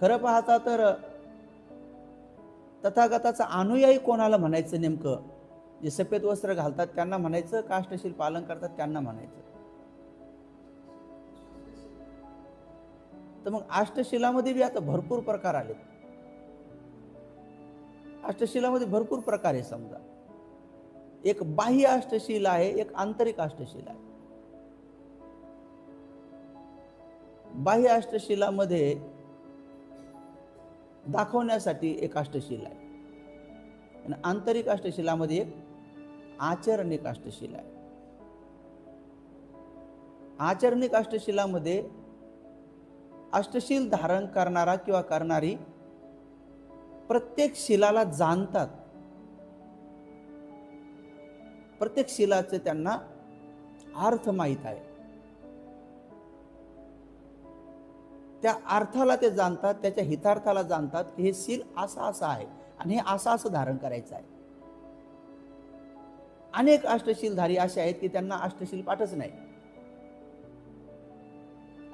खरं पाहता तर तथागताचा अनुयायी कोणाला म्हणायचं नेमकं? जे सफेद वस्त्र घालतात त्यांना म्हणायचं का अष्टशील पालन करतात त्यांना म्हणायचं? तर मग अष्टशिलामध्ये बी आता भरपूर प्रकार आले. अष्टशिलामध्ये भरपूर प्रकार आहे. समजा एक बाह्य अष्टशील आहे, एक आंतरिक अष्टशील आहे. बाह्य अष्टशिलामध्ये दाखवण्यासाठी एक अष्टशील आहे आणि आंतरिक अष्टशिलामध्ये एक आचरणिक अष्टशील आहे. आचरणिक अष्टशिलामध्ये अष्टशील धारण करणारा किंवा करणारी प्रत्येक शिलाला जाणतात. प्रत्येक शिलाचे त्यांना अर्थ माहित आहे. त्या अर्थाला ते जाणतात, त्याच्या हितार्थाला जाणतात की हे शील असं असं आहे आणि हे असं असं धारण करायचं आहे. अनेक अष्टशीलधारी असे आहेत की त्यांना अष्टशील पाठच नाही.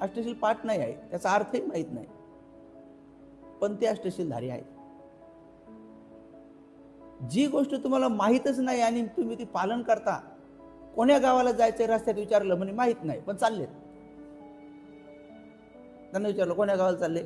अष्टशील पाठ नाही आहे, त्याचा अर्थही माहीत नाही, पण ते अष्टशीलधारी आहेत. जी गोष्ट तुम्हाला माहीतच नाही आणि तुम्ही ती पालन करता. कोण्या गावाला जायचं रस्त्यात विचारलं म्हणे माहीत नाही, पण चाललेत. त्यांना विचारलं कोण्या गावाला चालले?